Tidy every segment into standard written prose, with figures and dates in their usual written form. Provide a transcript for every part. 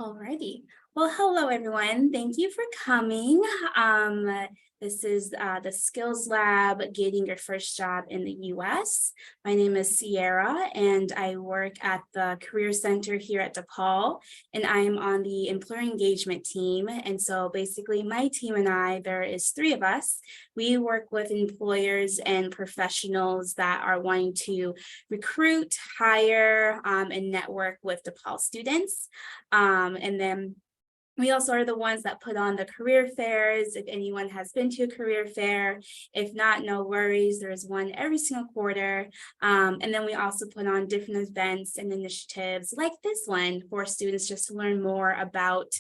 Alrighty. Well, hello everyone. Thank you for coming. This is the Skills Lab, Getting Your First Job in the US. My name is Sierra, and I work at the Career Center here at DePaul, and I am on the Employer Engagement team. And so basically my team and I, there is three of us. We work with employers and professionals that are wanting to recruit, hire, and network with DePaul students. And then we also are the ones that put on the career fairs. If anyone has been to a career fair, if not, no worries. There's one every single quarter. And then we also put on different events and initiatives like this one for students just to learn more about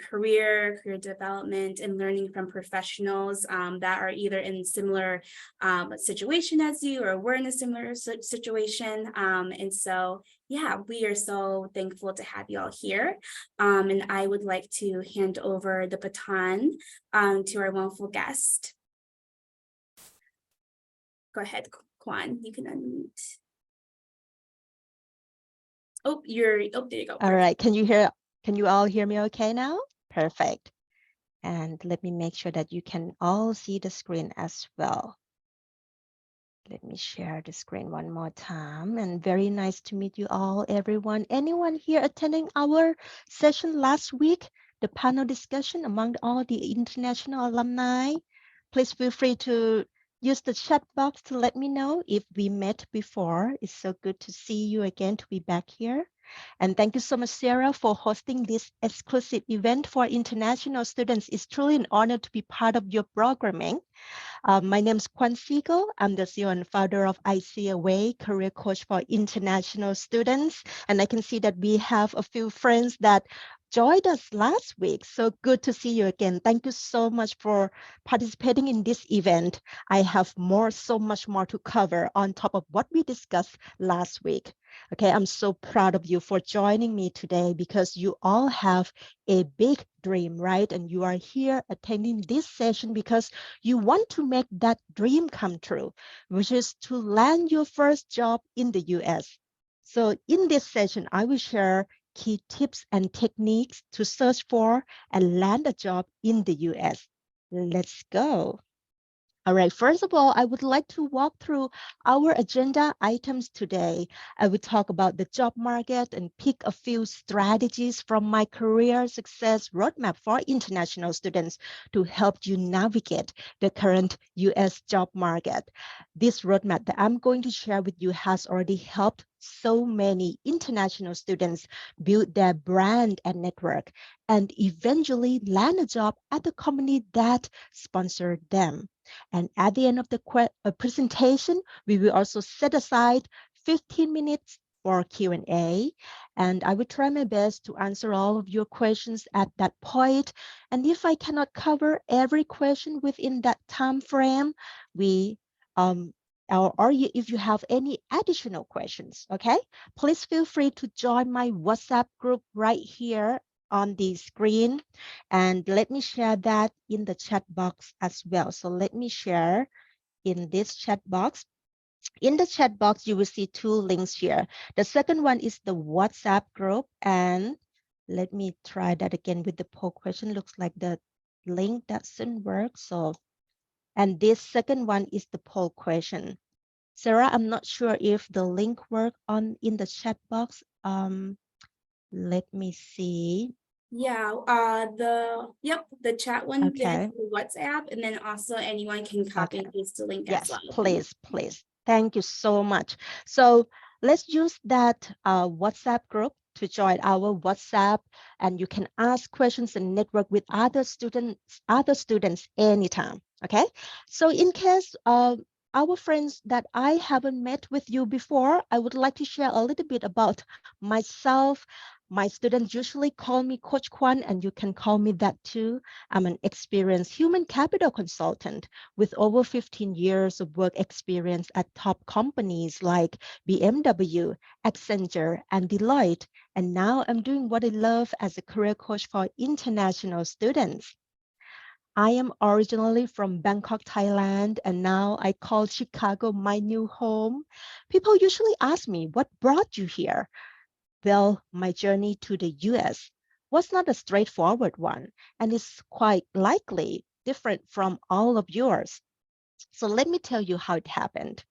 career development and learning from professionals that are either in similar situation as you or were in a similar situation. And so yeah, we are so thankful to have you all here. And I would like to hand over the baton to our wonderful guest. Go ahead, Kwan, you can unmute. Oh, there you go. All right, can you all hear me okay now? Perfect. And let me make sure that you can all see the screen as well. Let me share the screen one more time. And very nice to meet you all, everyone. Anyone here attending our session last week, the panel discussion among all the international alumni? Please feel free to use the chat box to let me know if we met before. It's so good to see you again, to be back here. And thank you so much, Sarah, for hosting this exclusive event for international students. It's truly an honor to be part of your programming. My name is Kwan Segal. I'm the CEO and founder of ICAWay, Career Coach for International Students. And I can see that we have a few friends that joined us last week. So good to see you again. Thank you so much for participating in this event. I have so much more to cover on top of what we discussed last week. Okay, I'm so proud of you for joining me today because you all have a big dream, right? And you are here attending this session because you want to make that dream come true, which is to land your first job in the US. So in this session, I will share key tips and techniques to search for and land a job in the US. Let's go. All right, first of all, I would like to walk through our agenda items today. I will talk about the job market and pick a few strategies from my career success roadmap for international students to help you navigate the current US job market. This roadmap that I'm going to share with you has already helped so many international students build their brand and network and eventually land a job at the company that sponsored them. And at the end of the presentation, we will also set aside 15 minutes for Q&A. And I will try my best to answer all of your questions at that point. And if I cannot cover every question within that time frame, we if you have any additional questions, okay, please feel free to join my WhatsApp group right here on the screen. And let me share that in the chat box as well. So let me share in this chat box. In the chat box, you will see two links here. The second one is the WhatsApp group. And let me try that again with the poll question. Looks like the link doesn't work. And this second one is the poll question. Sarah, I'm not sure if the link worked in the chat box. Let me see. Yeah, the chat one there Okay. for WhatsApp, and then also anyone can copy Okay. and paste the link as Yes, well. please. Thank you so much. So let's use that WhatsApp group to join our WhatsApp, and you can ask questions and network with other students anytime. Okay. So in case our friends that I haven't met with you before, I would like to share a little bit about myself. My students usually call me Coach Kwan, and you can call me that too. I'm an experienced human capital consultant with over 15 years of work experience at top companies like BMW, Accenture, and Deloitte. And now I'm doing what I love as a career coach for international students. I am originally from Bangkok, Thailand, and now I call Chicago my new home. People usually ask me, what brought you here? Well, my journey to the US. was not a straightforward one, and is quite likely different from all of yours. So let me tell you how it happened.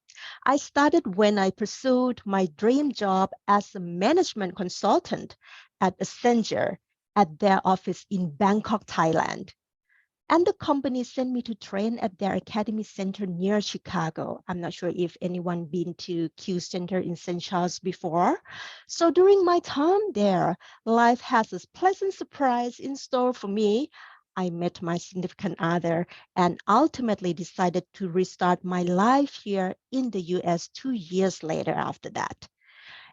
I started when I pursued my dream job as a management consultant at Accenture at their office in Bangkok, Thailand. And the company sent me to train at their academy center near Chicago. I'm not sure if anyone been to Q Center in St. Charles before. So during my time there, life has a pleasant surprise in store for me. I met my significant other and ultimately decided to restart my life here in the US 2 years later after that.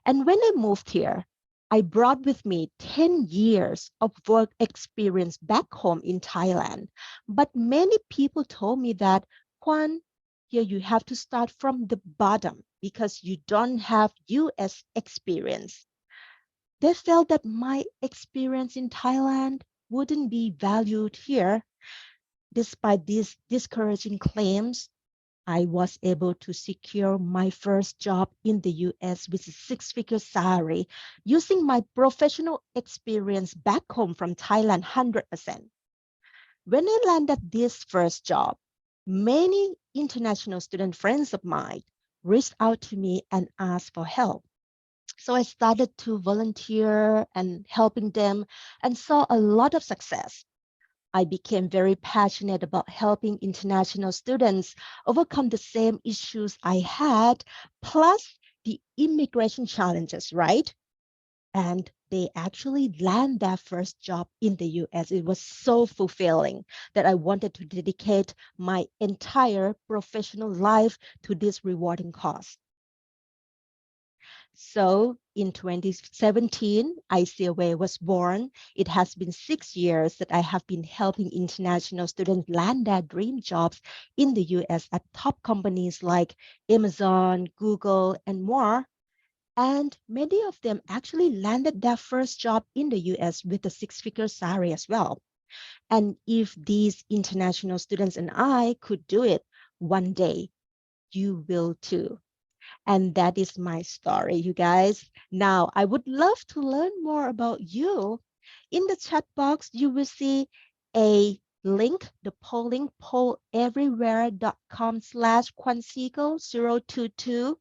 And when I moved here, I brought with me 10 years of work experience back home in Thailand. But many people told me that, Kwan, here you have to start from the bottom because you don't have US experience. They felt that my experience in Thailand wouldn't be valued here. Despite these discouraging claims, I was able to secure my first job in the US with a six-figure salary using my professional experience back home from Thailand 100%. When I landed this first job, many international student friends of mine reached out to me and asked for help. So I started to volunteer and helping them and saw a lot of success. I became very passionate about helping international students overcome the same issues I had, plus the immigration challenges, right? And they actually land their first job in the US. It was so fulfilling that I wanted to dedicate my entire professional life to this rewarding cause. So in 2017, ICOA was born. It has been 6 years that I have been helping international students land their dream jobs in the US at top companies like Amazon, Google, and more. And many of them actually landed their first job in the US with a six-figure salary as well. And if these international students and I could do it one day, you will too. And that is my story, you guys. Now, I would love to learn more about you. In the chat box, you will see a link, the polling, polleverywhere.com/Kwansegal022.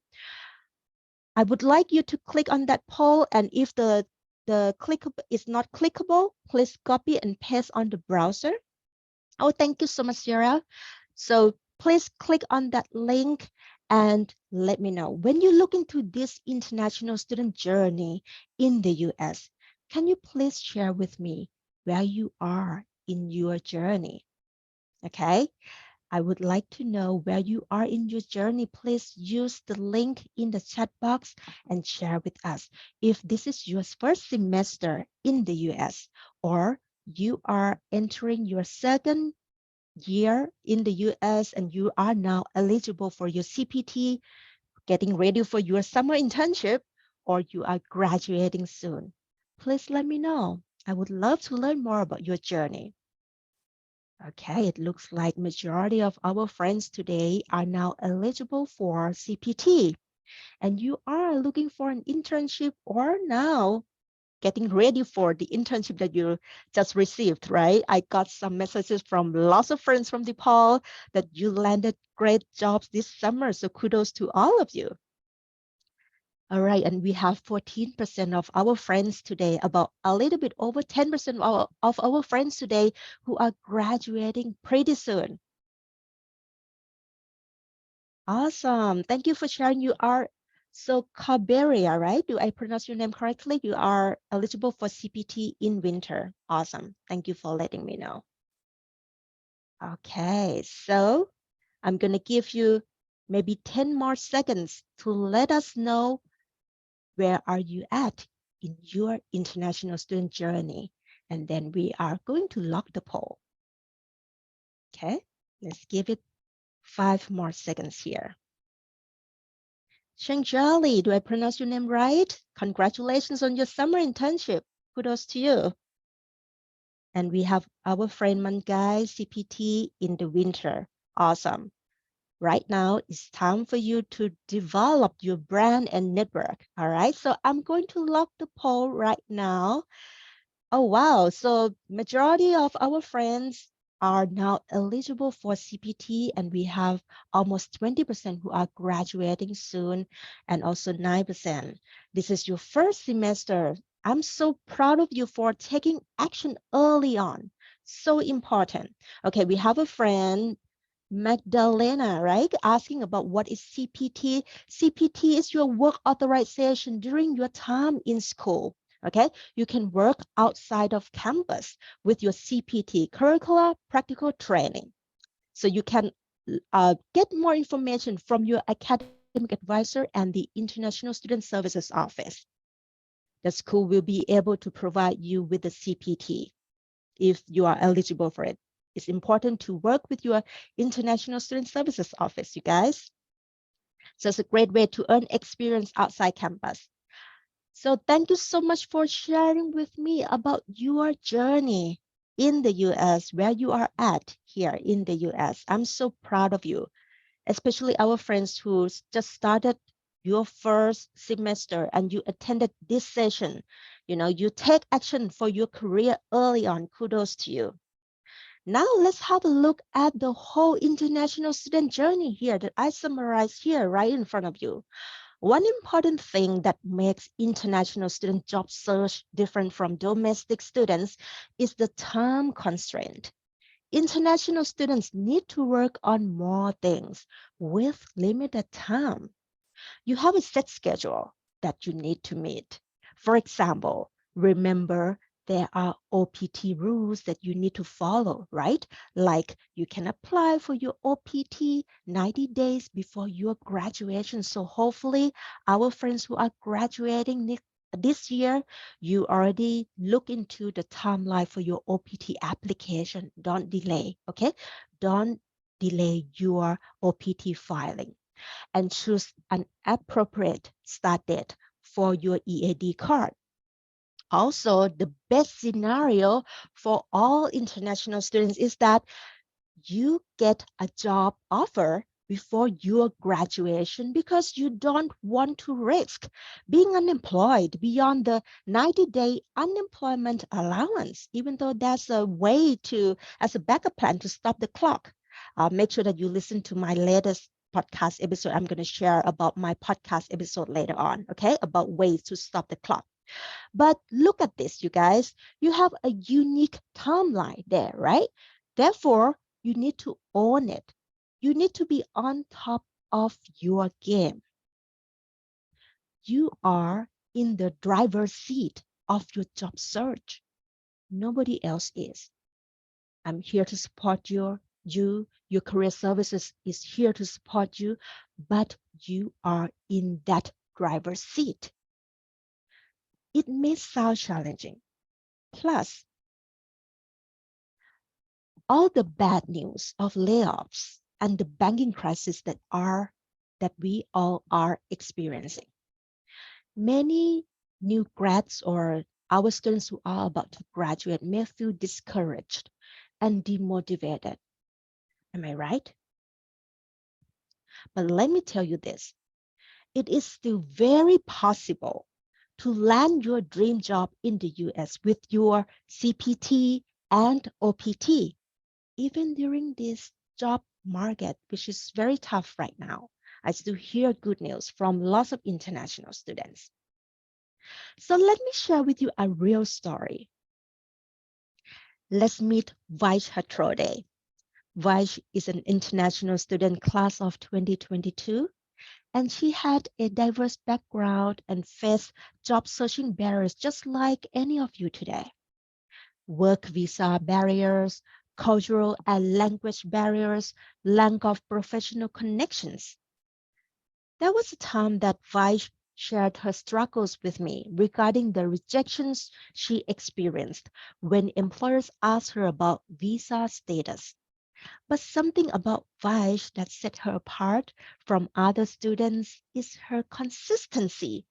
I would like you to click on that poll. And if the click is not clickable, please copy and paste on the browser. Oh, thank you so much, Sarah. So please click on that link and let me know. When you look into this international student journey in the US, can you please share with me where you are in your journey? Okay. I would like to know where you are in your journey. Please use the link in the chat box and share with us. If this is your first semester in the US or you are entering your second year in the US and you are now eligible for your CPT, getting ready for your summer internship, or you are graduating soon, please let me know. I would love to learn more about your journey. Okay, it looks like majority of our friends today are now eligible for CPT, and you are looking for an internship or now getting ready for the internship that you just received, right? I got some messages from lots of friends from DePaul that you landed great jobs this summer. So kudos to all of you. All right, and we have 14% of our friends today, about a little bit over 10% of our friends today who are graduating pretty soon. Awesome. Thank you for sharing. You are so Caberia, right? Do I pronounce your name correctly? You are eligible for CPT in winter. Awesome. Thank you for letting me know. Okay, so I'm going to give you maybe 10 more seconds to let us know where are you at in your international student journey. And then we are going to lock the poll. Okay, let's give it 5 more seconds here. Shangjali, do I pronounce your name right? Congratulations on your summer internship. Kudos to you. And we have our friend Mangai CPT in the winter. Awesome. Right now, it's time for you to develop your brand and network. All right. So I'm going to lock the poll right now. Oh, wow. So majority of our friends are now eligible for CPT, and we have almost 20% who are graduating soon, and also 9%. This is your first semester. I'm so proud of you for taking action early on. So important. Okay, we have a friend, Magdalena, right? Asking about what is CPT. CPT is your work authorization during your time in school. Okay, you can work outside of campus with your CPT curricular practical training. So you can get more information from your academic advisor and the International Student Services Office. The school will be able to provide you with the CPT if you are eligible for it. It's important to work with your International Student Services Office, you guys. So it's a great way to earn experience outside campus. So thank you so much for sharing with me about your journey in the US, where you are at here in the US. I'm so proud of you, especially our friends who just started your first semester and you attended this session. You know, you take action for your career early on. Kudos to you. Now let's have a look at the whole international student journey here that I summarized here right in front of you. One important thing that makes international student job search different from domestic students is the time constraint. International students need to work on more things with limited time. You have a set schedule that you need to meet. For example, remember there are OPT rules that you need to follow, right? Like you can apply for your OPT 90 days before your graduation. So hopefully our friends who are graduating this year, you already look into the timeline for your OPT application. Don't delay, okay? Don't delay your OPT filing and choose an appropriate start date for your EAD card. Also, the best scenario for all international students is that you get a job offer before your graduation because you don't want to risk being unemployed beyond the 90-day unemployment allowance, even though that's a way to, as a backup plan to stop the clock. Make sure that you listen to my latest podcast episode. I'm going to share about my podcast episode later on, okay, about ways to stop the clock. But look at this, you guys. You have a unique timeline there, right? Therefore, you need to own it. You need to be on top of your game. You are in the driver's seat of your job search. Nobody else is. I'm here to support you. Your career services is here to support you, but you are in that driver's seat. It may sound challenging. Plus, all the bad news of layoffs and the banking crisis that we all are experiencing. Many new grads or our students who are about to graduate may feel discouraged and demotivated. Am I right? But let me tell you this, it is still very possible to land your dream job in the US with your CPT and OPT, even during this job market, which is very tough right now. I still hear good news from lots of international students. So let me share with you a real story. Let's meet Vaish Hatrode. Vaish is an international student class of 2022, and she had a diverse background and faced job searching barriers just like any of you today. Work visa barriers, cultural and language barriers, lack of professional connections. There was a time that Vaish shared her struggles with me regarding the rejections she experienced when employers asked her about visa status. But something about Vaish that set her apart from other students is her consistency,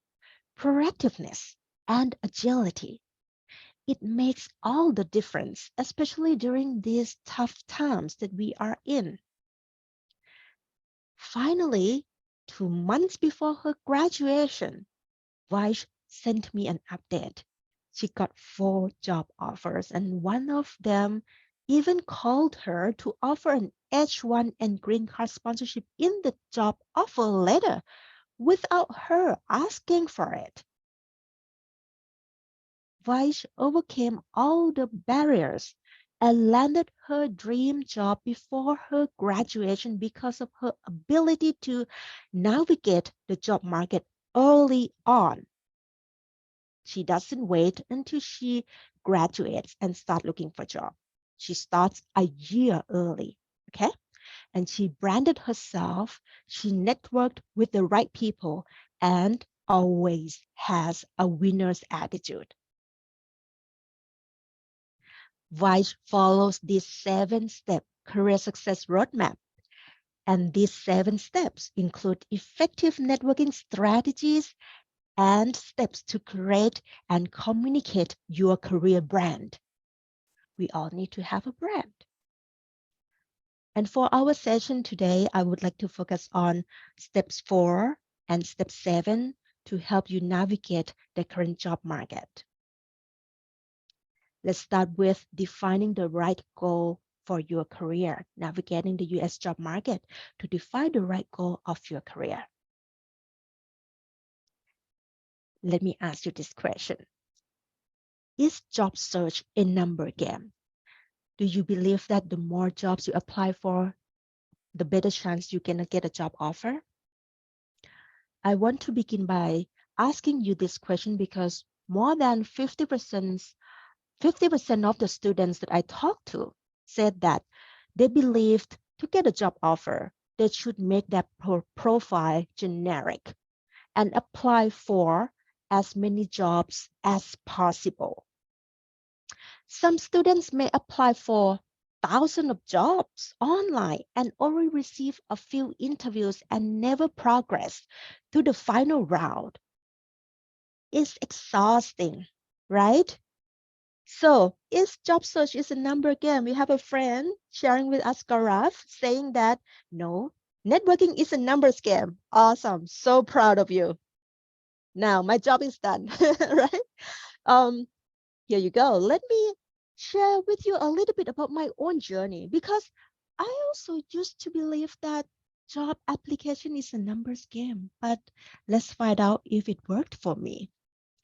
proactiveness, and agility. It makes all the difference, especially during these tough times that we are in. Finally, 2 months before her graduation, Vaish sent me an update. She got 4 job offers, and one of them even called her to offer an H1 and green card sponsorship in the job offer letter without her asking for it. Vaish overcame all the barriers and landed her dream job before her graduation because of her ability to navigate the job market early on. She doesn't wait until she graduates and start looking for a job. She starts a year early, okay? And she branded herself, she networked with the right people, and always has a winner's attitude. Vice follows this 7-step career success roadmap. And these 7 steps include effective networking strategies and steps to create and communicate your career brand. We all need to have a brand. And for our session today, I would like to focus on steps 4 and step 7 to help you navigate the current job market. Let's start with defining the right goal for your career, navigating the US job market to define the right goal of your career. Let me ask you this question. Is job search a number game? Do you believe that the more jobs you apply for, the better chance you can get a job offer? I want to begin by asking you this question because more than 50% of the students that I talked to said that they believed to get a job offer, they should make their profile generic and apply for as many jobs as possible. Some students may apply for thousands of jobs online and only receive a few interviews and never progress to the final round. It's exhausting, right? So, is job search is a number game? We have a friend sharing with us, Gaurav, saying that no, networking is a numbers game. Awesome. So proud of you. Now my job is done, right? Um, Here you go. Let me share with you a little bit about my own journey because I also used to believe that job application is a numbers game, but let's find out if it worked for me.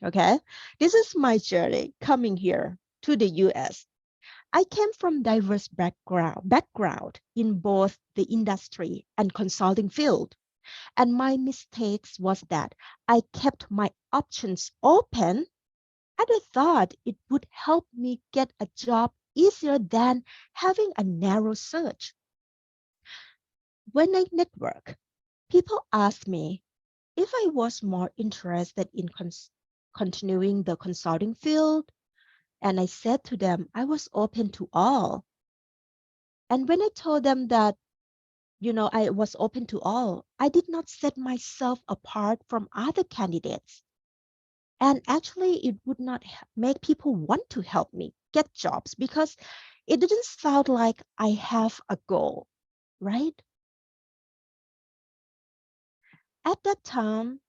Okay, this is my journey coming here to the US. I came from diverse background in both the industry and consulting field. And my mistakes was that I kept my options open and I thought it would help me get a job easier than having a narrow search. When I network, people ask me if I was more interested in continuing the consulting field, and I said to them I was open to all. And when I told them that, I was open to all, I did not set myself apart from other candidates. And actually, it would not make people want to help me get jobs because it didn't sound like I have a goal, right? At that time,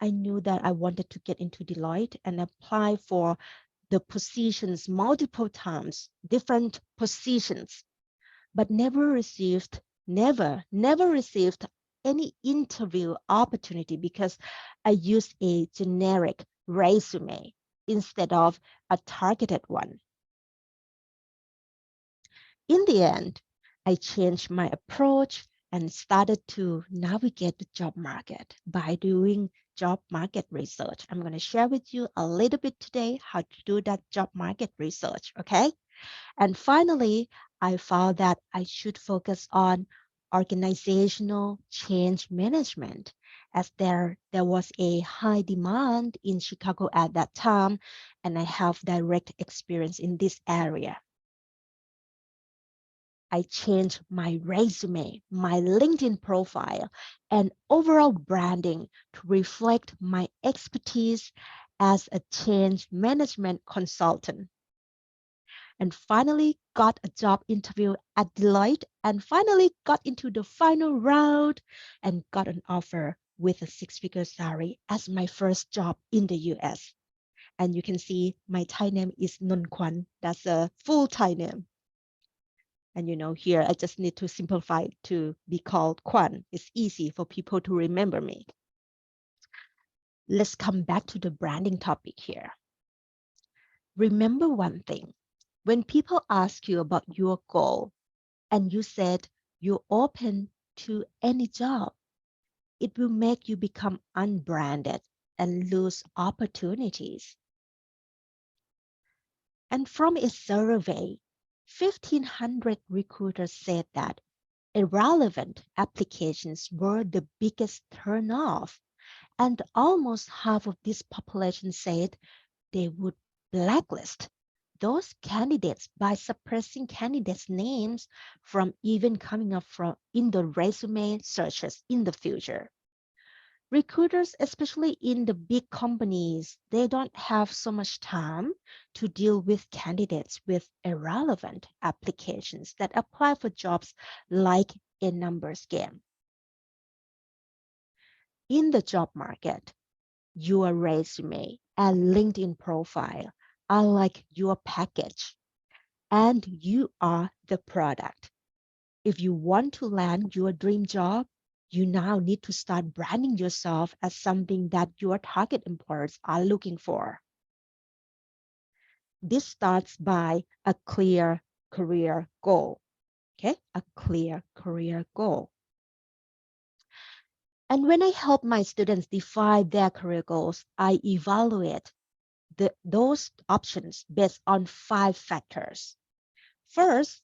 I knew that I wanted to get into Deloitte and apply for the positions multiple times, different positions, but never received any interview opportunity because I used a generic resume instead of a targeted one. In the end, I changed my approach and started to navigate the job market by doing job market research. I'm going to share with you a little bit today how to do that job market research, okay? And finally, I found that I should focus on organizational change management as there was a high demand in Chicago at that time, and I have direct experience in this area. I changed my resume, my LinkedIn profile, and overall branding to reflect my expertise as a change management consultant. And finally got a job interview at Deloitte and finally got into the final round and got an offer with a 6-figure salary as my first job in the US. And you can see my Thai name is Nun Kwan. That's a full Thai name. And here I just need to simplify it to be called Kwan. It's easy for people to remember me. Let's come back to the branding topic here. Remember one thing. When people ask you about your goal and you said you're open to any job, it will make you become unbranded and lose opportunities. And from a survey, 1,500 recruiters said that irrelevant applications were the biggest turnoff. And almost half of this population said they would blacklist those candidates by suppressing candidates' names from even coming up from in the resume searches in the future. Recruiters, especially in the big companies, they don't have so much time to deal with candidates with irrelevant applications that apply for jobs like a numbers game. In the job market, your resume and LinkedIn profile are like your package, and you are the product. If you want to land your dream job, you now need to start branding yourself as something that your target employers are looking for. This starts by a clear career goal. Okay, a clear career goal. And when I help my students define their career goals, I evaluate those options based on 5 factors. First,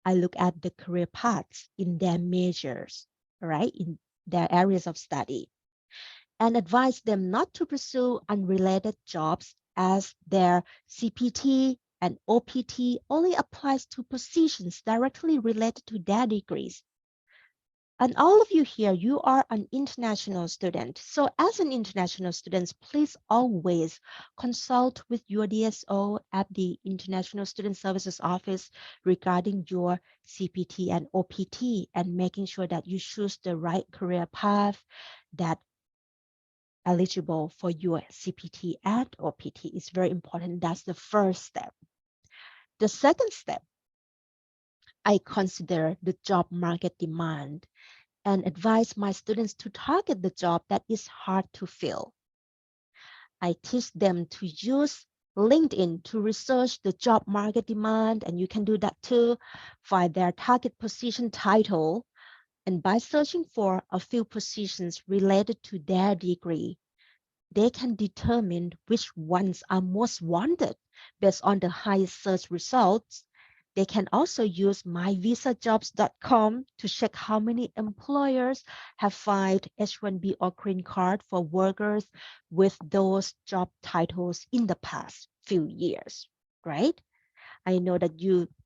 I look at the career paths in their majors, right, in their areas of study, and advise them not to pursue unrelated jobs as their CPT and OPT only applies to positions directly related to their degrees. And all of you here, you are an international student. So as an international student, please always consult with your DSO at the International Student Services Office regarding your CPT and OPT and making sure that you choose the right career path that eligible for your CPT and OPT is very important. That's the first step. The second step, I consider the job market demand and advise my students to target the job that is hard to fill. I teach them to use LinkedIn to research the job market demand, and you can do that too, find their target position title, and by searching for a few positions related to their degree, they can determine which ones are most wanted based on the highest search results. They can also use myvisajobs.com to check how many employers have filed H-1B or green card for workers with those job titles in the past few years, right? I know that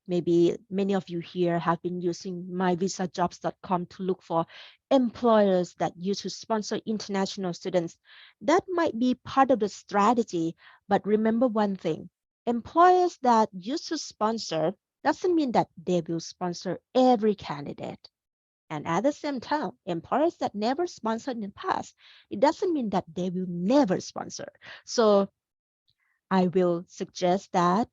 maybe many of you here have been using myvisajobs.com to look for employers that used to sponsor international students. That might be part of the strategy, but remember one thing, employers that used to sponsor doesn't mean that they will sponsor every candidate. And at the same time, employers that never sponsored in the past, it doesn't mean that they will never sponsor. So I will suggest that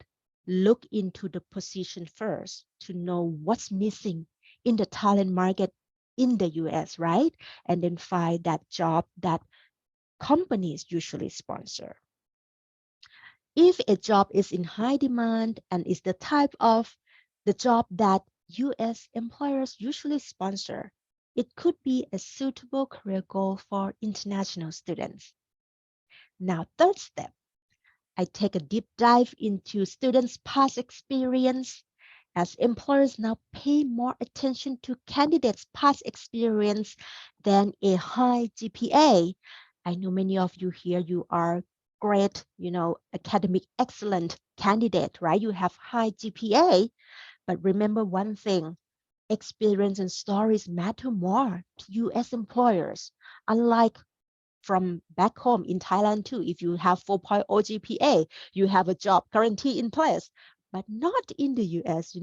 look into the position first to know what's missing in the talent market in the US, right? And then find that job that companies usually sponsor. If a job is in high demand and is the type of the job that US employers usually sponsor, it could be a suitable career goal for international students. Now, third step, I take a deep dive into students' past experience as employers now pay more attention to candidates' past experience than a high GPA. I know many of you here, you are great, academic excellent candidate, right? You have high GPA, but remember one thing, experience and stories matter more to US employers, unlike from back home in Thailand too. If you have 4.0 GPA, you have a job guarantee in place, but not in the US,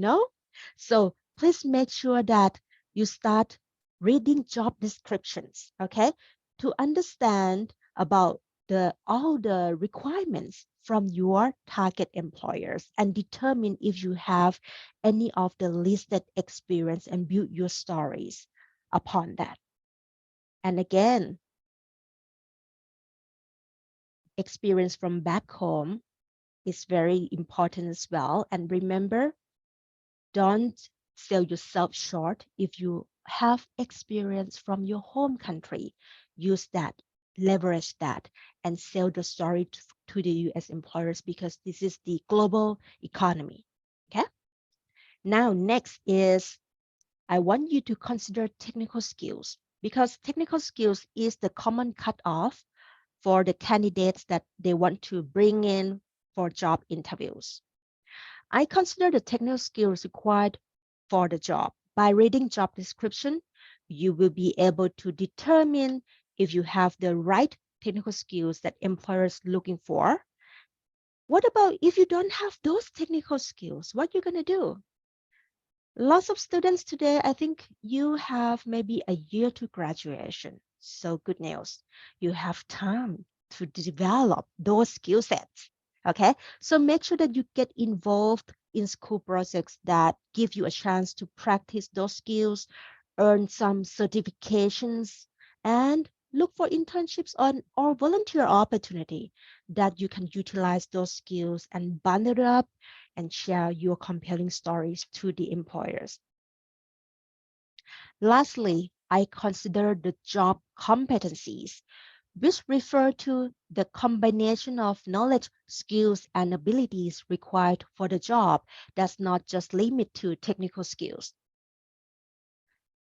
So please make sure that you start reading job descriptions, okay? To understand about all the requirements from your target employers and determine if you have any of the listed experience and build your stories upon that. And again, experience from back home is very important as well. And remember, don't sell yourself short. If you have experience from your home country, use that, leverage that, and sell the story to the US employers, because this is the global economy. Okay. Now, next is I want you to consider technical skills, because technical skills is the common cutoff for the candidates that they want to bring in for job interviews. I consider the technical skills required for the job. By reading job description, you will be able to determine if you have the right technical skills that employers looking for. What about if you don't have those technical skills? What you gonna do? Lots of students today, I think you have maybe a year to graduation. So good news. You have time to develop those skill sets. Okay. So make sure that you get involved in school projects that give you a chance to practice those skills, earn some certifications, and look for internships on or volunteer opportunity that you can utilize those skills and bundle it up and share your compelling stories to the employers. Lastly, I consider the job competencies, which refer to the combination of knowledge, skills, and abilities required for the job that's not just limited to technical skills.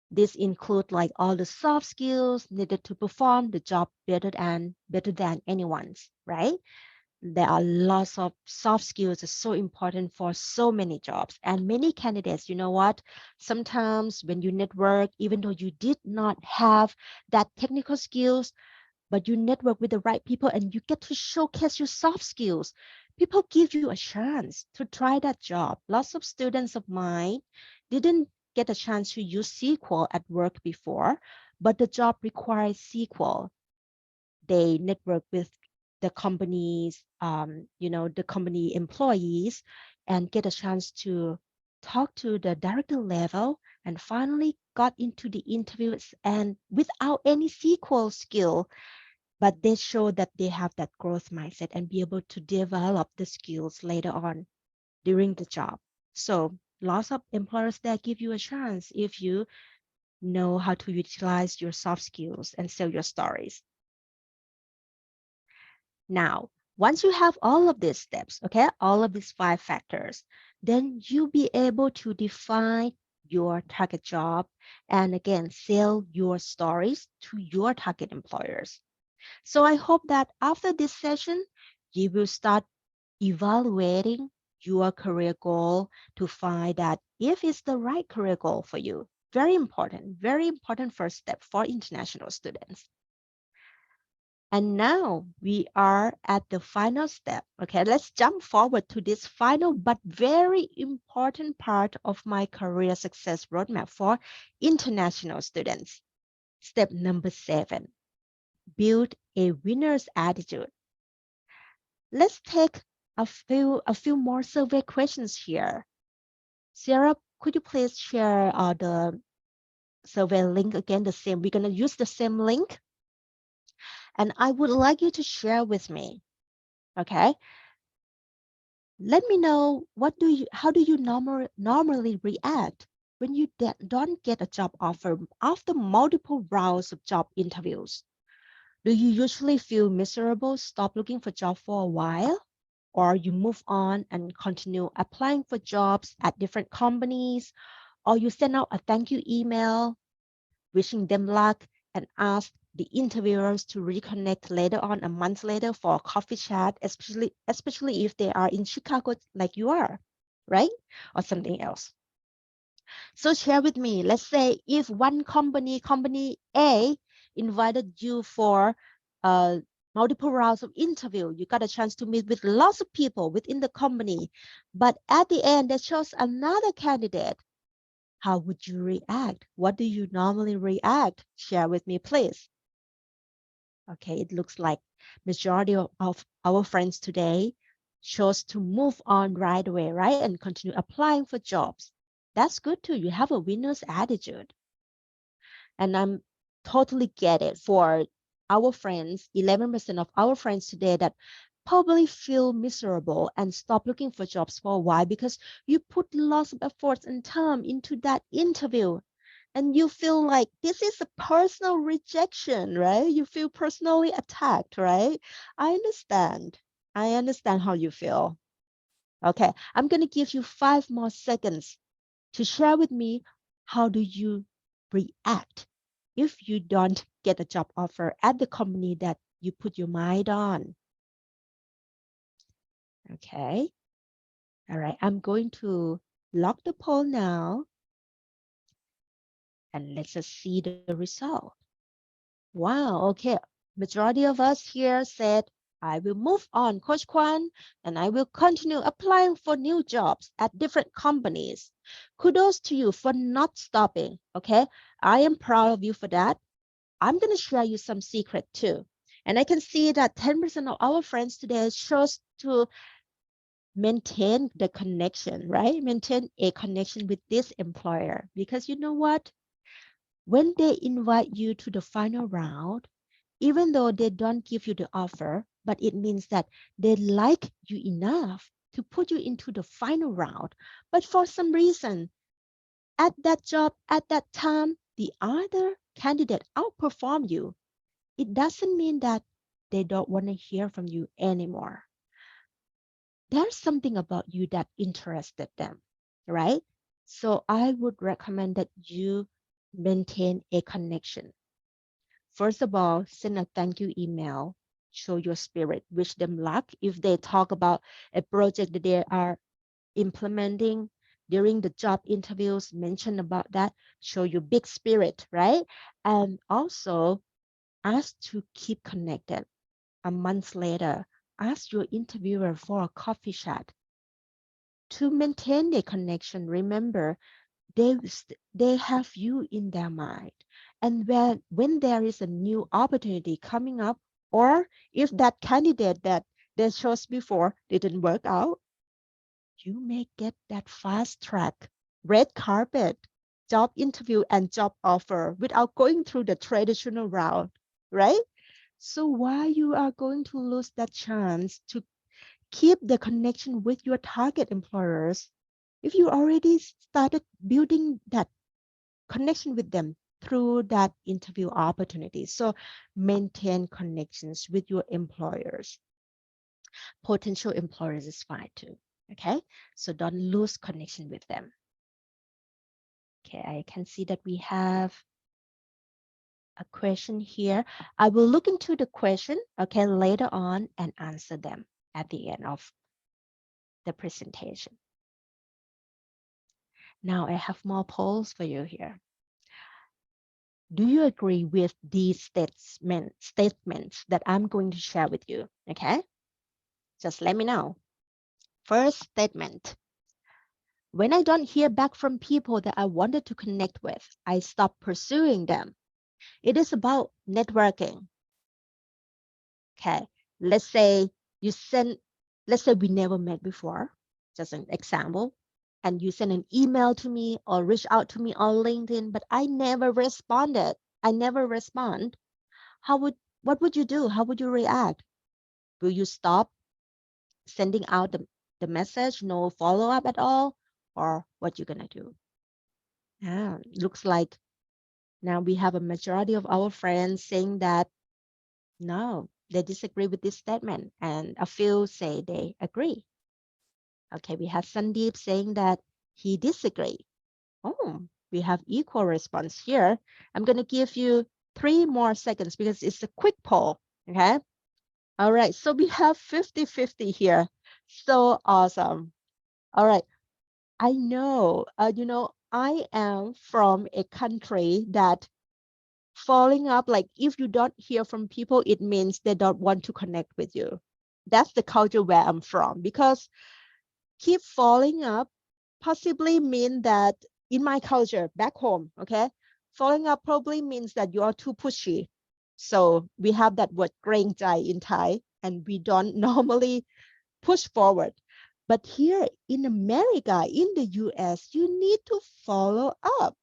This include like all the soft skills needed to perform the job better than anyone's, right? There are lots of soft skills that's so important for so many jobs, and many candidates, you know what, sometimes when you network, even though you did not have that technical skills, but you network with the right people and you get to showcase your soft skills, people give you a chance to try that job. Lots of students of mine didn't get a chance to use SQL at work before, but the job requires SQL. They network with the companies, the company employees, and get a chance to talk to the director level, and finally got into the interviews and without any SQL skill, but they show that they have that growth mindset and be able to develop the skills later on during the job. So lots of employers that give you a chance if you know how to utilize your soft skills and sell your stories. Now, once you have all of these steps, okay, all of these 5 factors, then you'll be able to define your target job and again, sell your stories to your target employers. So I hope that after this session, you will start evaluating your career goal to find that if it's the right career goal for you. Very important first step for international students. And now we are at the final step. Okay, let's jump forward to this final but very important part of my career success roadmap for international students. Step number 7, build a winner's attitude. Let's take a few more survey questions here. Sarah, could you please share the survey link again? The same. We're gonna use the same link, and I would like you to share with me. Okay. Let me know how do you normally react when you don't get a job offer after multiple rounds of job interviews? Do you usually feel miserable, stop looking for job for a while, or you move on and continue applying for jobs at different companies, or you send out a thank you email wishing them luck and ask the interviewers to reconnect later on a month later for a coffee chat, especially if they are in Chicago like you are, right? Or something else. So share with me, let's say if one company A invited you for multiple rounds of interview, you got a chance to meet with lots of people within the company, but at the end they chose another candidate. How would you react? What do you normally react? Share with me, please. Okay, it looks like majority of our friends today chose to move on right away, right? And continue applying for jobs. That's good too. You have a winner's attitude. And I'm totally get it for our friends, 11% of our friends today that probably feel miserable and stop looking for jobs for a while because you put lots of efforts and time into that interview and you feel like this is a personal rejection, right? You feel personally attacked, right? I understand. I understand how you feel. Okay, I'm going to give you 5 more seconds to share with me how do you react if you don't get a job offer at the company that you put your mind on. Okay. All right. I'm going to lock the poll now and let's just see the result. Wow. Okay. Majority of us here said, I will move on, Coach Kwan, and I will continue applying for new jobs at different companies. Kudos to you for not stopping. Okay. I am proud of you for that. I'm going to share you some secret too. And I can see that 10% of our friends today chose to maintain the connection, right? Maintain a connection with this employer. Because you know what? When they invite you to the final round, even though they don't give you the offer, but it means that they like you enough to put you into the final round. But for some reason, at that job, at that time, the other candidate outperformed you. It doesn't mean that they don't want to hear from you anymore. There's something about you that interested them, right? So I would recommend that you maintain a connection. First of all, send a thank you email, show your spirit, wish them luck. If they talk about a project that they are implementing during the job interviews, mention about that, show your big spirit, right? And also ask to keep connected. A month later, ask your interviewer for a coffee chat. To maintain the connection, remember, they have you in their mind. And when there is a new opportunity coming up, or if that candidate that they chose before didn't work out, you may get that fast track, red carpet, job interview and job offer without going through the traditional route, right? So why you are going to lose that chance to keep the connection with your target employers if you already started building that connection with them through that interview opportunity? So maintain connections with your employers. Potential employers is fine too. Okay, so don't lose connection with them. Okay, I can see that we have a question here. I will look into the question, okay, later on and answer them at the end of the presentation. Now I have more polls for you here. Do you agree with these statements that I'm going to share with you? Okay, just let me know. First statement. When I don't hear back from people that I wanted to connect with, I stop pursuing them. It is about networking. Okay, let's say you send, let's say we never met before, just an example, and you send an email to me or reach out to me on LinkedIn, but I never responded. I never respond. What would you do? How would you react? Will you stop sending out the message, no follow-up at all? Or what you gonna do? Yeah, looks like now we have a majority of our friends saying that no, they disagree with this statement, and a few say they agree. Okay, we have Sandeep saying that he disagree. Oh, we have equal response here. I'm going to give you 3 more seconds because it's a quick poll. Okay. All right. So we have 50-50 here. So awesome. All right. I know, I am from a country that following up, like if you don't hear from people, it means they don't want to connect with you. That's the culture where I'm from, because keep following up possibly mean that in my culture back home, okay, following up probably means that you are too pushy. So we have that word "grain jai" in Thai, and we don't normally push forward. But here in America, in the US, you need to follow up.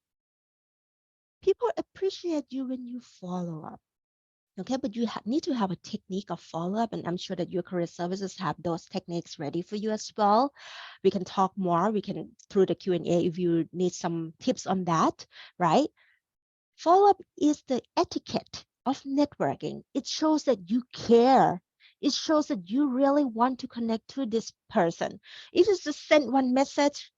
People appreciate you when you follow up. Okay, but you need to have a technique of follow up, and I'm sure that your career services have those techniques ready for you as well. We can talk more. We can through the Q&A if you need some tips on that, right? Follow up is the etiquette of networking. It shows that you care. It shows that you really want to connect to this person. If you just send one message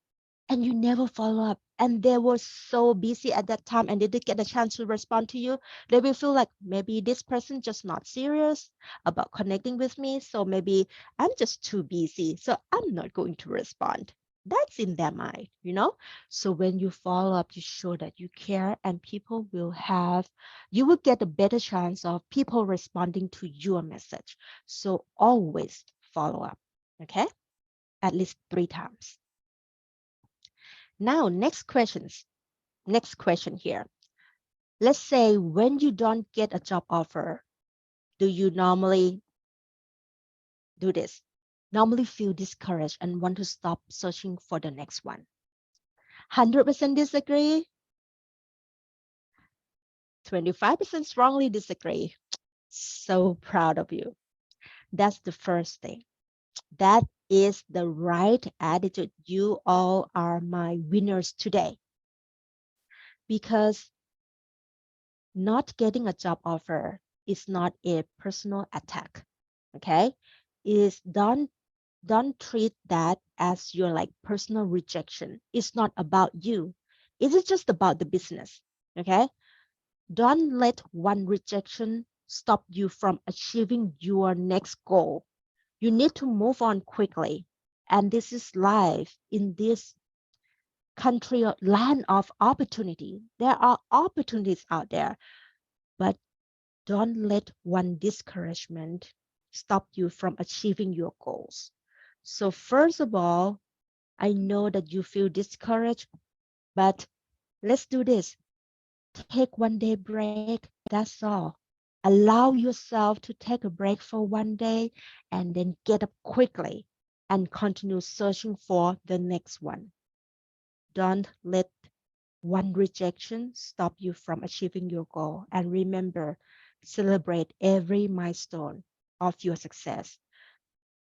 and you never follow up, and they were so busy at that time and they didn't get a chance to respond to you, they will feel like maybe this person just not serious about connecting with me. So maybe I'm just too busy, so I'm not going to respond. That's in their mind, you know? So when you follow up, you show that you care, and you will get a better chance of people responding to your message. So always follow up, okay? At least 3 times. Now, next question here. Let's say when you don't get a job offer, do you normally do this? Normally feel discouraged and want to stop searching for the next one. 100% disagree. 25% strongly disagree. So proud of you. That's the first thing. That is the right attitude. You all are my winners today. Because not getting a job offer is not a personal attack. Okay? Is don't treat that as your like personal rejection. It's not about you. It is just about the business. Okay? Don't let one rejection stop you from achieving your next goal. You need to move on quickly. And this is life in this country, land of opportunity. There are opportunities out there, but don't let one discouragement stop you from achieving your goals. So first of all, I know that you feel discouraged, but let's do this. Take 1 day break. That's all. Allow yourself to take a break for 1 day and then get up quickly and continue searching for the next one. Don't let one rejection stop you from achieving your goal. And remember, celebrate every milestone of your success.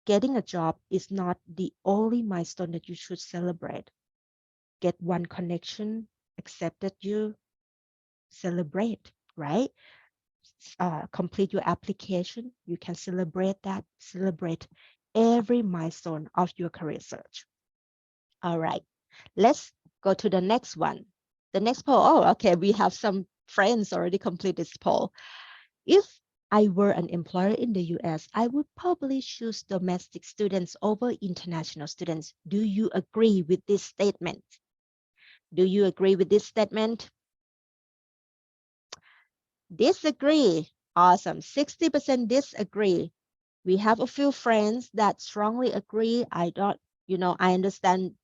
Getting a job is not the only milestone that you should celebrate. Get one connection, accepted you, celebrate, right? Complete your application. You can celebrate that. Celebrate every milestone of your career search. All right, let's go to the next one. The next poll. Oh, okay. We have some friends already complete this poll. If I were an employer in the US, I would probably choose domestic students over international students. Do you agree with this statement? Do you agree with this statement? Disagree. Awesome. 60% disagree. We have a few friends that strongly agree. I understand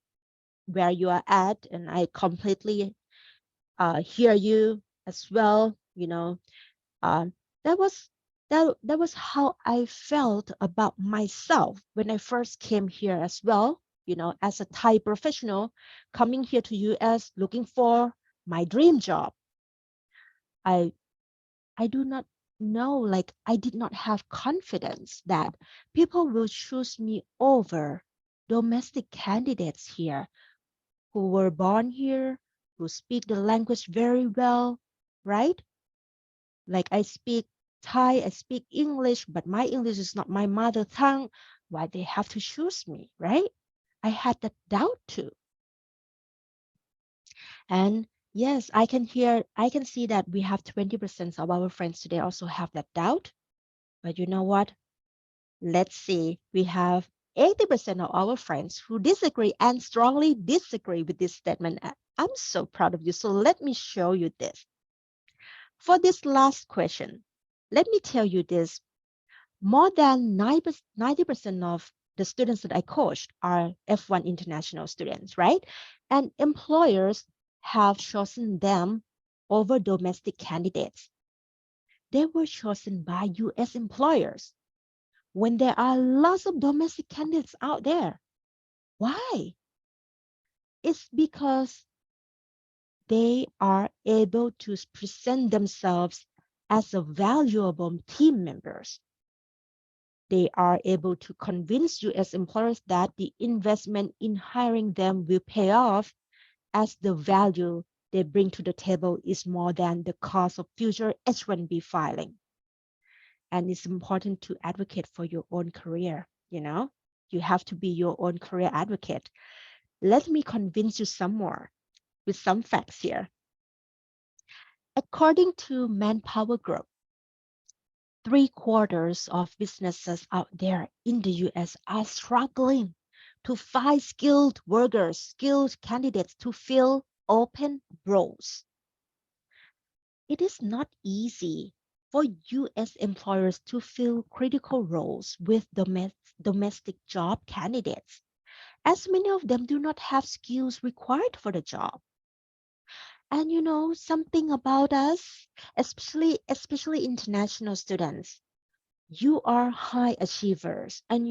where you are at, and I completely hear you as well. Um, that was that was how I felt about myself when I first came here as well. As a Thai professional coming here to US looking for my dream job. I I do not know, like I did not have confidence that people will choose me over domestic candidates here who were born here, who speak the language very well, right? Like I speak Thai, I speak English, but my English is not my mother tongue. Why they have to choose me, right? I had that doubt too. And yes, I can see that we have 20% of our friends today also have that doubt. But you know what? Let's see. We have 80% of our friends who disagree and strongly disagree with this statement. I'm so proud of you. So let me show you this. For this last question, let me tell you this. More than 90% of the students that I coached are F1 international students, right? And employers have chosen them over domestic candidates. they were chosen by US employers when there are lots of domestic candidates out there. Why? It's because they are able to present themselves as a valuable team members. They are able to convince US employers that the investment in hiring them will pay off as the value they bring to the table is more than the cost of future H-1B filing. And it's important to advocate for your own career, you know? You have to be your own career advocate. Let me convince you some more with some facts here. According to Manpower Group, 3/4 of businesses out there in the US are struggling to find skilled workers, skilled candidates to fill open roles. It is not easy for US employers to fill critical roles with domestic job candidates, as many of them do not have skills required for the job. And you know something about us, especially international students, you are high achievers, and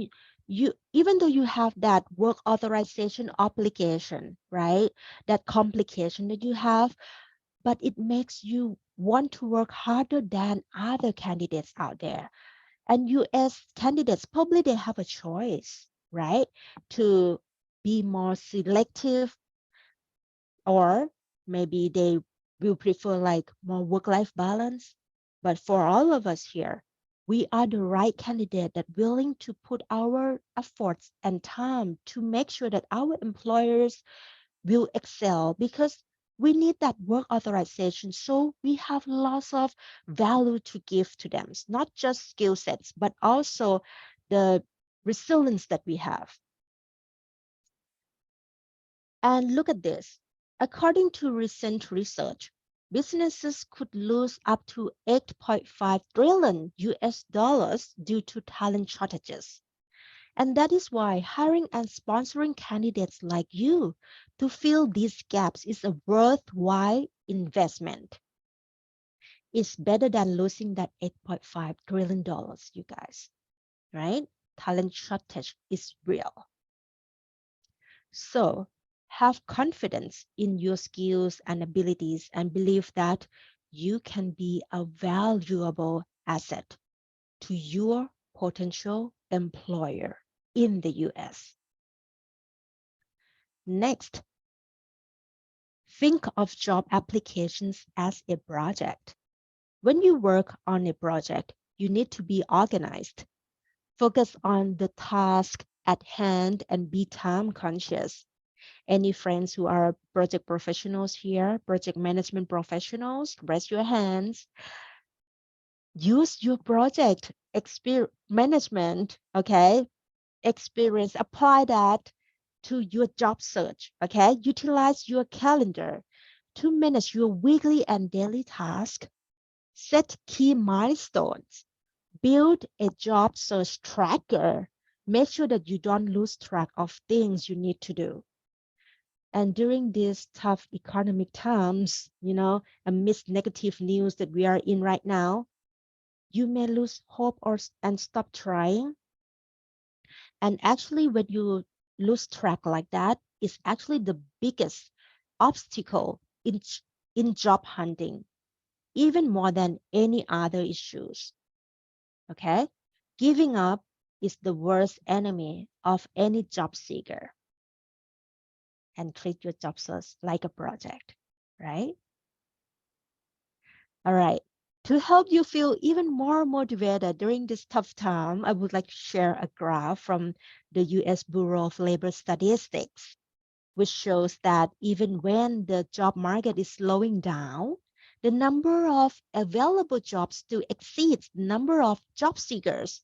you even though you have that work authorization obligation, right? That complication that you have, but it makes you want to work harder than other candidates out there. And US candidates probably they have a choice, right? To be more selective, or maybe they will prefer like more work-life balance. But for all of us here, we are the right candidate that willing to put our efforts and time to make sure that our employers will excel, because we need that work authorization. So we have lots of value to give to them, not just skill sets, but also the resilience that we have. And look at this. According to recent research, businesses could lose up to 8.5 trillion US dollars due to talent shortages. And that is why hiring and sponsoring candidates like you to fill these gaps is a worthwhile investment. It's better than losing that $8.5 trillion, you guys, right? Talent shortage is real. So have confidence in your skills and abilities and believe that you can be a valuable asset to your potential employer in the US. Next, think of job applications as a project. When you work on a project, you need to be organized, focus on the task at hand, and be time conscious. Any friends who are project professionals here, project management professionals, raise your hands. Use your project management, okay, experience, apply that to your job search, okay? Utilize your calendar to manage your weekly and daily tasks, set key milestones, build a job search tracker, make sure that you don't lose track of things you need to do. And during these tough economic times, you know, amidst negative news that we are in right now, you may lose hope and stop trying. And actually, when you lose track like that, is actually the biggest obstacle in job hunting, even more than any other issues. Okay? Giving up is the worst enemy of any job seeker. And treat your job search like a project, right? All right. To help you feel even more motivated during this tough time, I would like to share a graph from the US Bureau of Labor Statistics, which shows that even when the job market is slowing down, the number of available jobs still exceeds the number of job seekers.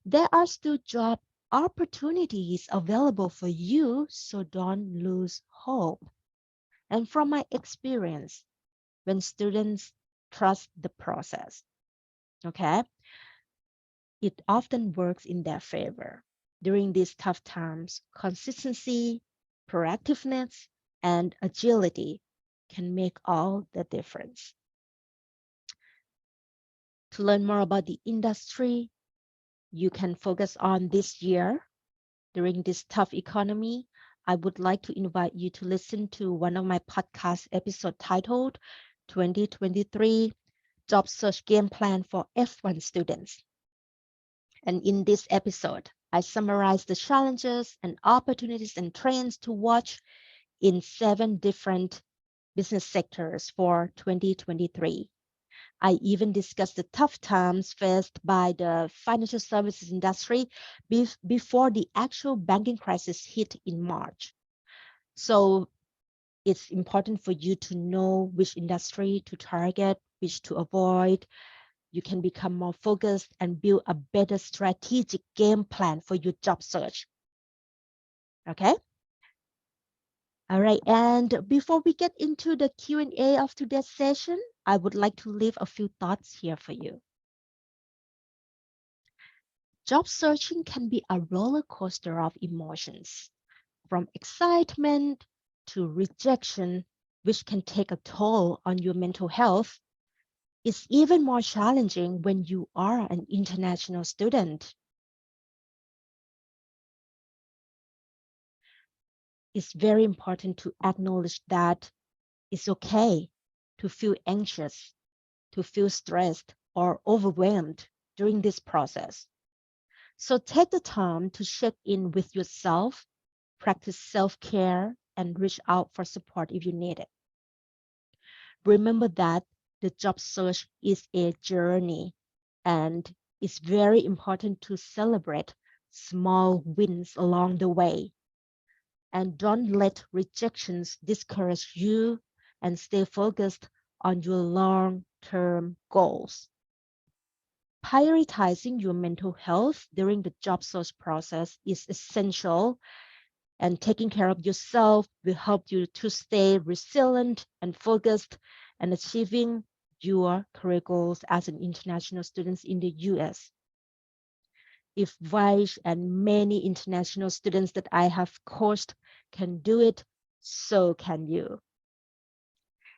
There are still job opportunities available for you, so don't lose hope. And from my experience, when students trust the process, okay, it often works in their favor. During these tough times, consistency, proactiveness, and agility can make all the difference. To learn more about the industry, you can focus on this year during this tough economy. I would like to invite you to listen to one of my podcast episode titled 2023 Job Search Game Plan for F1 Students. And in this episode, I summarize the challenges and opportunities and trends to watch in 7 different business sectors for 2023. I even discussed the tough times faced by the financial services industry before the actual banking crisis hit in March. So it's important for you to know which industry to target, which to avoid. You can become more focused and build a better strategic game plan for your job search. Okay? All right, and before we get into the Q&A of today's session, I would like to leave a few thoughts here for you. Job searching can be a roller coaster of emotions, from excitement to rejection, which can take a toll on your mental health. It's even more challenging when you are an international student. It's very important to acknowledge that it's okay to feel anxious, to feel stressed or overwhelmed during this process. So take the time to check in with yourself, practice self-care, and reach out for support if you need it. Remember that the job search is a journey, and it's very important to celebrate small wins along the way. And don't let rejections discourage you, and stay focused on your long-term goals. Prioritizing your mental health during the job search process is essential, and taking care of yourself will help you to stay resilient and focused and achieving your career goals as an international student in the US. If Vaish and many international students that I have coached can do it, so can you.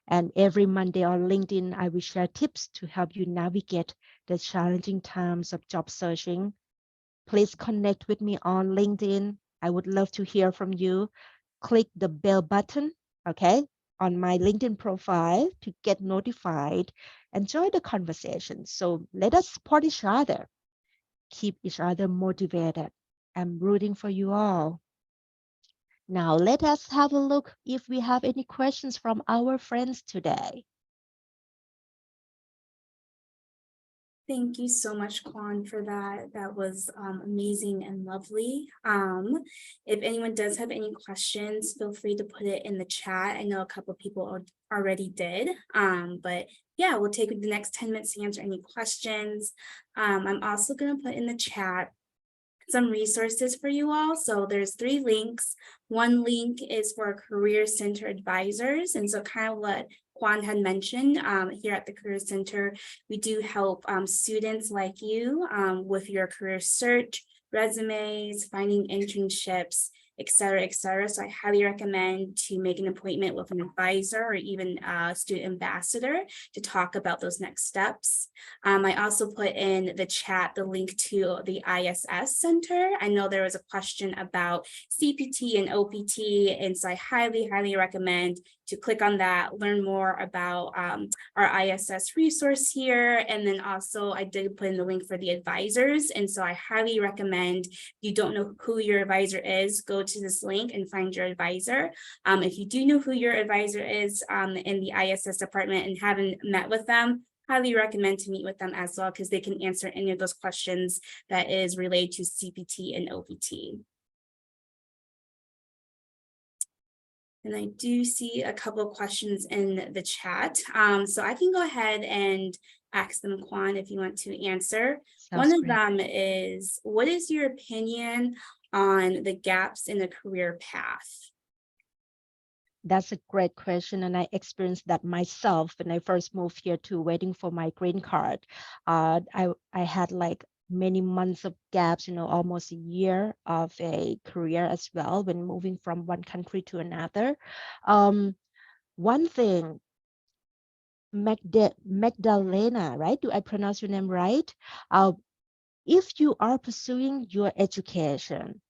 And every Monday on LinkedIn, I will share tips to help you navigate the challenging times of job searching. Please connect with me on LinkedIn. I would love to hear from you. Click the bell button, okay, on my LinkedIn profile to get notified and join the conversation. So let us support each other, keep each other motivated. I'm rooting for you all. Now let us have a look if we have any questions from our friends today. Thank you so much, Kwan, for that. That was amazing and lovely. If anyone does have any questions, feel free to put it in the chat. I know a couple of people already did, but yeah, we'll take the next 10 minutes to answer any questions. I'm also going to put in the chat some resources for you all. So there's 3 links. One link is for Career Center advisors. And so kind of what Kwan had mentioned, here at the Career Center, we do help students like you with your career search, resumes, finding internships, et cetera, et cetera. So I highly recommend to make an appointment with an advisor or even a student ambassador to talk about those next steps. I also put in the chat the link to the ISS Center. I know there was a question about CPT and OPT, and so I highly, highly recommend to click on that, learn more about our ISS resource here. And then also I did put in the link for the advisors. And so I highly recommend, if you don't know who your advisor is, go to this link and find your advisor. If you do know who your advisor is in the ISS department and haven't met with them, highly recommend to meet with them as well, because they can answer any of those questions that is related to CPT and OPT. And I do see a couple of questions in the chat. So I can go ahead and ask them, Kwan, if you want to answer. Sounds One of great. them is, what is your opinion on the gaps in the career path? That's a great question, and I experienced that myself when I first moved here to waiting for my green card. I had like many months of gaps, almost a year of a career as well when moving from one country to another. One thing Magdalena, right? Do I pronounce your name right? If you are pursuing your education,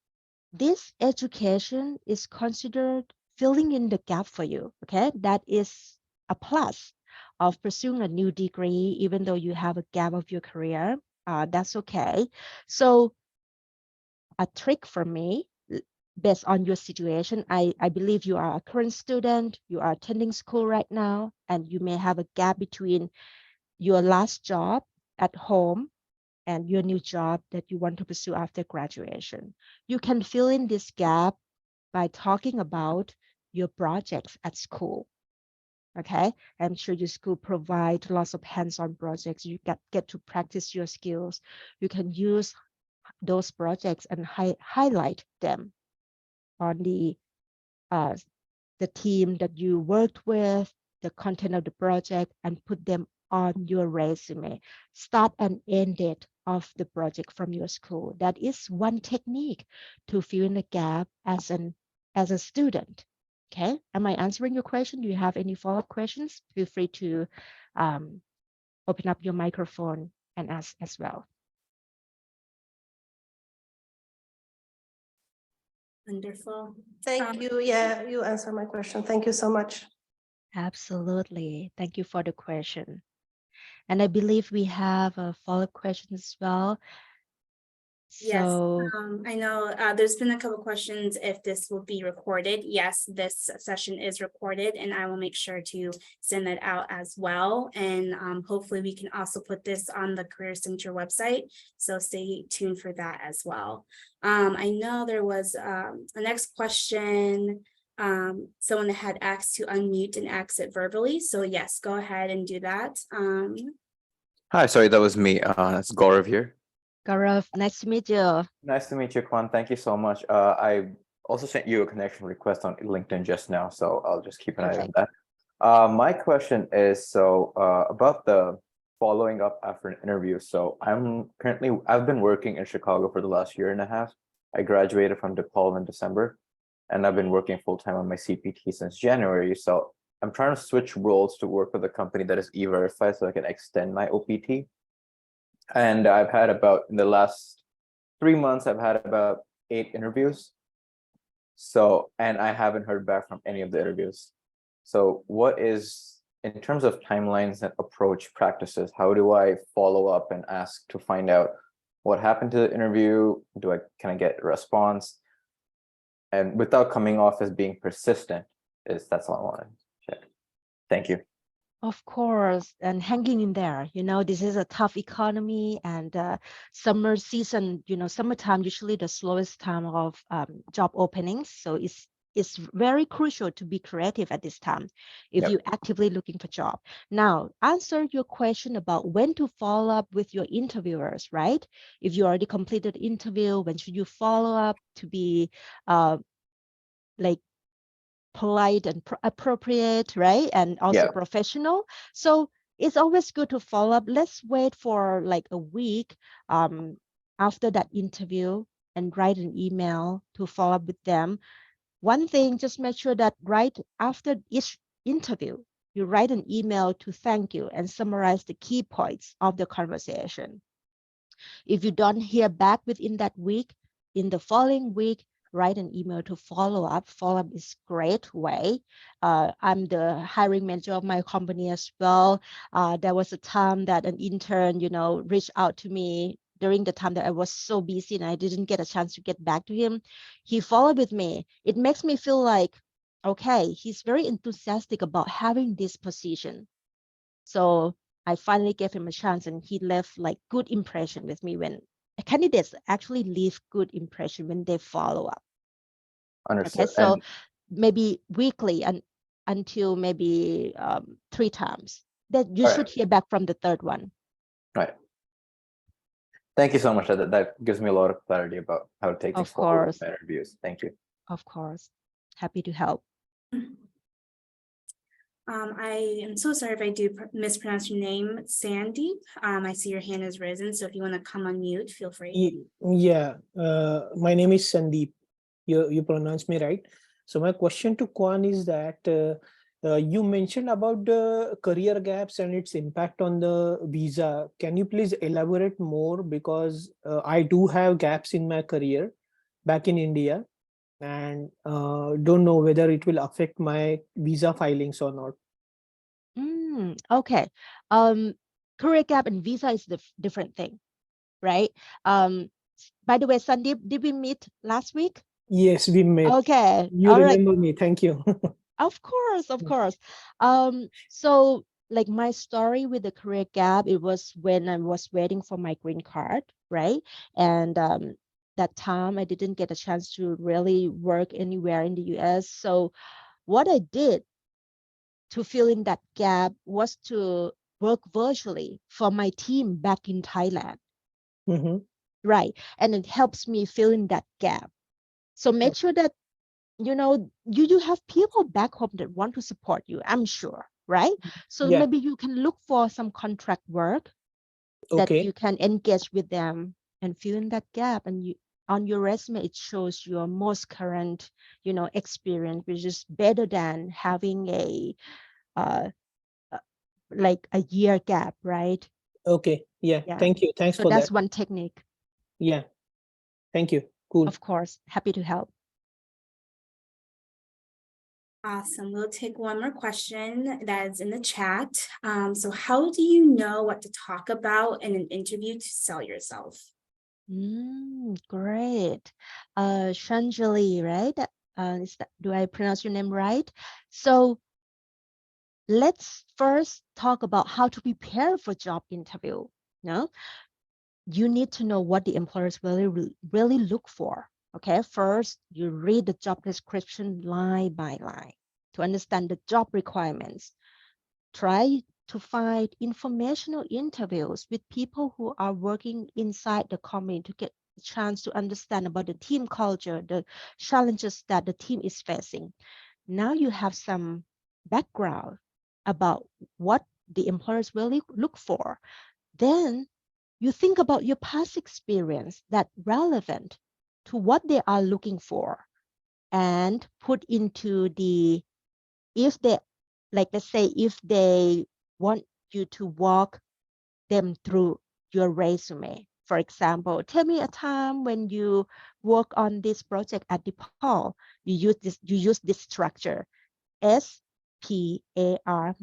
this education is considered filling in the gap for you, okay? That is a plus of pursuing a new degree, even though you have a gap of your career. That's okay. So a trick for me, based on your situation, I believe you are a current student, you are attending school right now, and you may have a gap between your last job at home and your new job that you want to pursue after graduation. You can fill in this gap by talking about your projects at school. Okay, I'm sure your school provide lots of hands-on projects. You get to practice your skills. You can use those projects and highlight them on uh, the team that you worked with, the content of the project, and put them on your resume. Start and end date of the project from your school. That is one technique to fill in the gap as a student. Okay, am I answering your question? Do you have any follow-up questions? Feel free to open up your microphone and ask as well. Wonderful. Thank you. Yeah, you answered my question. Thank you so much. Absolutely. Thank you for the question. And I believe we have a follow-up question as well. Yes, So I know there's been a couple questions if this will be recorded. Yes, this session is recorded and I will make sure to send that out as well. And hopefully we can also put this on the Career Center website. So stay tuned for that as well. I know there was a next question. Someone that had asked to unmute and exit verbally. So yes, go ahead and do that. Hi, sorry, that was me. It's Gaurav here. Gaurav, nice to meet you. Nice to meet you, Kwan. Thank you so much. I also sent you a connection request on LinkedIn just now, so I'll just keep an eye on that. My question is about the following up after an interview. So I've been working in Chicago for the last year and a half. I graduated from DePaul in December, and I've been working full time on my CPT since January. So I'm trying to switch roles to work with a company that is E-Verified so I can extend my OPT. And I've had in the last 3 months, I've had about 8 interviews. So, and I haven't heard back from any of the interviews. So what is, in terms of timelines and approach practices, how do I follow up and ask to find out what happened to the interview? Can I get a response? And without coming off as being persistent, that's all I want to check. Thank you. Of course, and hanging in there. This is a tough economy and summer season, summertime usually the slowest time of job openings. So it's very crucial to be creative at this time if Yep. you're actively looking for job. Now, answer your question about when to follow up with your interviewers, right? If you already completed the interview, when should you follow up to be like polite and appropriate, right? And also professional. So it's always good to follow up. Let's wait for like a week after that interview and write an email to follow up with them. One thing, just make sure that right after each interview, you write an email to thank you and summarize the key points of the conversation. If you don't hear back within that week, in the following week, write an email to follow up. Follow up is a great way. I'm the hiring manager of my company as well. There was a time that an intern, reached out to me during the time that I was so busy and I didn't get a chance to get back to him. He followed with me. It makes me feel like, okay, he's very enthusiastic about having this position. So I finally gave him a chance and he left like good impression with me. When candidates actually leave good impression when they follow up. Understood. Okay, so maybe weekly and until maybe 3 times. That you should hear back from the third one. Right. Thank you so much. That gives me a lot of clarity about how to take things forward with interviews. Thank you. Of course. Happy to help. I am so sorry if I do mispronounce your name, Sandy. I see your hand is risen, so if you want to come on mute, feel free. Yeah, my name is Sandeep. You pronounced me right. So my question to Kwan is that You mentioned about the career gaps and its impact on the visa. Can you please elaborate more? Because I do have gaps in my career back in India, and don't know whether it will affect my visa filings or not. Okay. Career gap and visa is the different thing, right? By the way, Sandeep, did we meet last week? Yes, we met. Okay. You All right. remember me. Thank you. Of course, of course. So like my story with the career gap, it was when I was waiting for my green card, right? And that time I didn't get a chance to really work anywhere in the US. So what I did to fill in that gap was to work virtually for my team back in Thailand, Mhm. right? And it helps me fill in that gap. So make sure that you have people back home that want to support you, I'm sure, right? So Yeah. maybe you can look for some contract work that Okay. you can engage with them and fill in that gap. And you on your resume it shows your most current experience, which is better than having a uh, like a year gap, right? Okay. Yeah. Yeah. Thank you. Thanks So for that. that's one technique. Yeah. Thank you. Cool. Of course, happy to help. Awesome. We'll take one more question that is in the chat. So how do you know what to talk about in an interview to sell yourself? Great. Shanjali, right? Do I pronounce your name right? So let's first talk about how to prepare for job interview. No, you need to know what the employers really look for. Okay, first you read the job description line by line to understand the job requirements. Try to find informational interviews with people who are working inside the company to get a chance to understand about the team culture, the challenges that the team is facing. Now you have some background about what the employers really look for. Then you think about your past experience that relevant to what they are looking for and put into the if they like let's say if they want you to walk them through your resume. For example, tell me a time when you work on this project at DePaul. You use this structure. SPAR.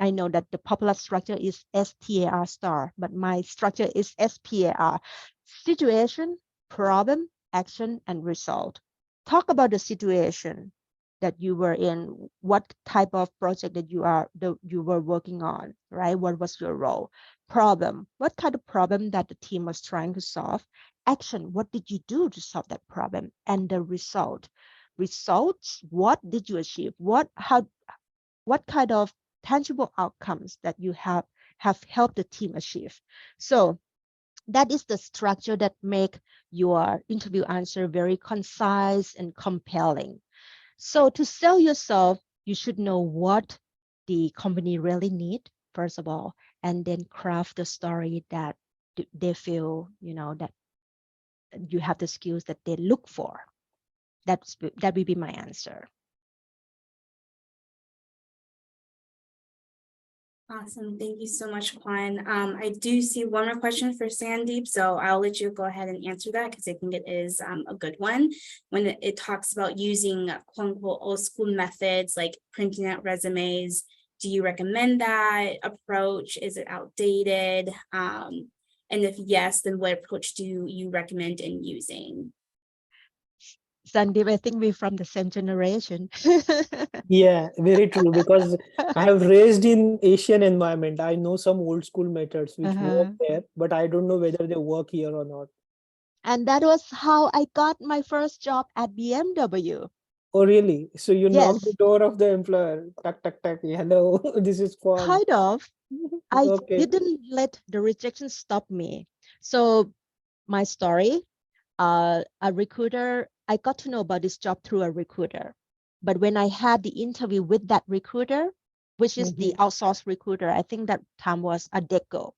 I know that the popular structure is STAR star, but my structure is SPAR. Situation, problem, action, and result. Talk about the situation that you were in, what type of project that you were working on, right? What was your role? Problem, what kind of problem that the team was trying to solve? Action, what did you do to solve that problem? And the result, results, what did you achieve? What kind of tangible outcomes that you have helped the team achieve? So that is the structure that make your interview answer very concise and compelling. So to sell yourself, you should know what the company really need, first of all, and then craft the story that they feel, that you have the skills that they look for. That will be my answer. Awesome. Thank you so much, Kwan. I do see one more question for Sandeep, so I'll let you go ahead and answer that because I think it is a good one. When it talks about using quote unquote old school methods like printing out resumes, do you recommend that approach? Is it outdated? And if yes, then what approach do you recommend in using? Sandeep, I think we're from the same generation. Yeah, very true. Because I have raised in Asian environment. I know some old school methods which work there, but I don't know whether they work here or not. And that was how I got my first job at BMW. Oh, really? So you knock the Yes, door of the employer, tuck, tuck, tuck. Hello, this is Kwan. kind of. I Okay. didn't let the rejection stop me. So my story, I got to know about this job through a recruiter. But when I had the interview with that recruiter, which is the outsourced recruiter, I think that time was a Adecco.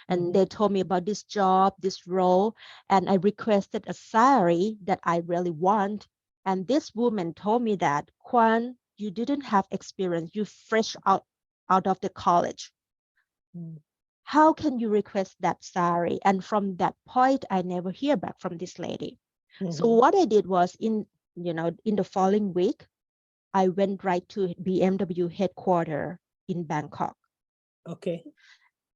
And they told me about this job, this role, and I requested a salary that I really want. And this woman told me that, Kwan, you didn't have experience, you fresh out of the college. Mm. How can you request that salary? And from that point, I never hear back from this lady. So Mhm. what I did was in the following week, I went right to BMW headquarters in Bangkok, Okay.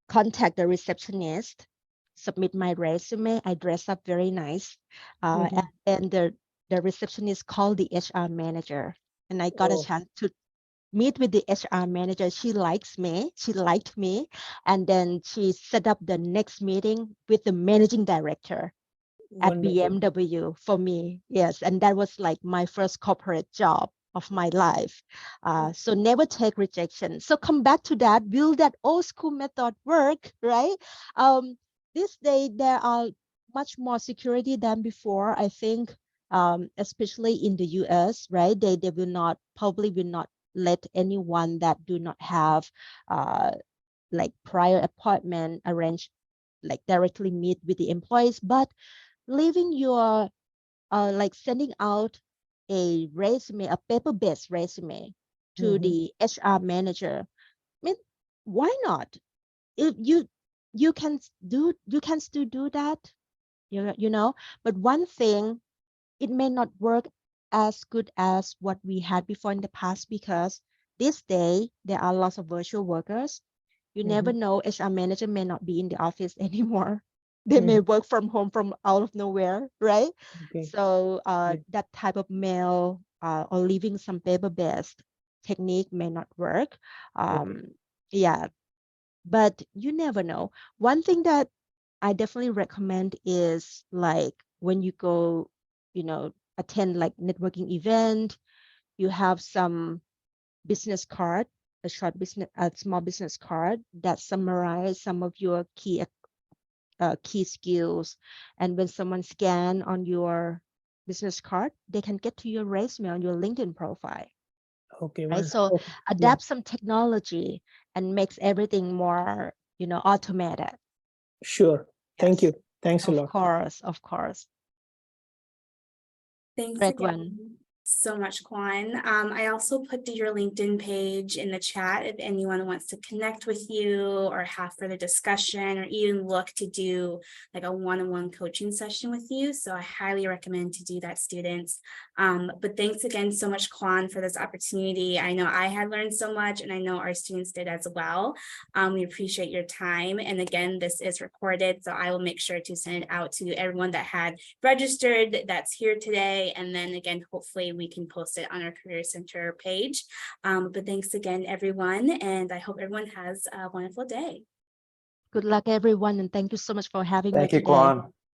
contact the receptionist, submit my resume. I dress up very nice. Mhm. And then the receptionist called the HR manager, and I got a Oh, chance to meet with the HR manager. She likes me. She liked me. And then she set up the next meeting with the managing director at wonderful. BMW for me. Yes. And that was like my first corporate job of my life. So never take rejection. So come back to that. Will that old school method work? Right. This day, there are much more security than before. I think, especially in the US, right? They will not, probably will not let anyone that do not have like prior appointment arranged, like directly meet with the employees, but leaving your like sending out a resume, a paper-based resume to Mhm. the HR manager. I mean, why not? If you can you can still do that, you know. But one thing, it may not work as good as what we had before in the past, because this day there are lots of virtual workers. You never Mhm. know, HR manager may not be in the office anymore. They may Mhm. work from home from out of nowhere, right? Okay. So Yeah. that type of mail or leaving some paper-based technique may not work. Okay. Yeah, but you never know. One thing that I definitely recommend is like when you go, attend like networking event, you have some business card, a small business card that summarize some of your key skills. And when someone scan on your business card, they can get to your resume on your LinkedIn profile, Okay. right? So Okay. Yeah. adapt some technology and makes everything more, automated. Sure. Thank Yes, you. Thanks a of lot. course, of course. Thanks Great one. again so much, Kwan. I also put your LinkedIn page in the chat if anyone wants to connect with you or have further discussion or even look to do like a one-on-one coaching session with you. So I highly recommend to do that, students. But thanks again so much, Kwan, for this opportunity. I know I had learned so much, and I know our students did as well. We appreciate your time. And again, this is recorded, so I will make sure to send it out to everyone that had registered that's here today. And then again, hopefully we can post it on our Career Center page. But thanks again, everyone. And I hope everyone has a wonderful day. Good luck, everyone. And thank you so much for having me Thank you, today. Kwan.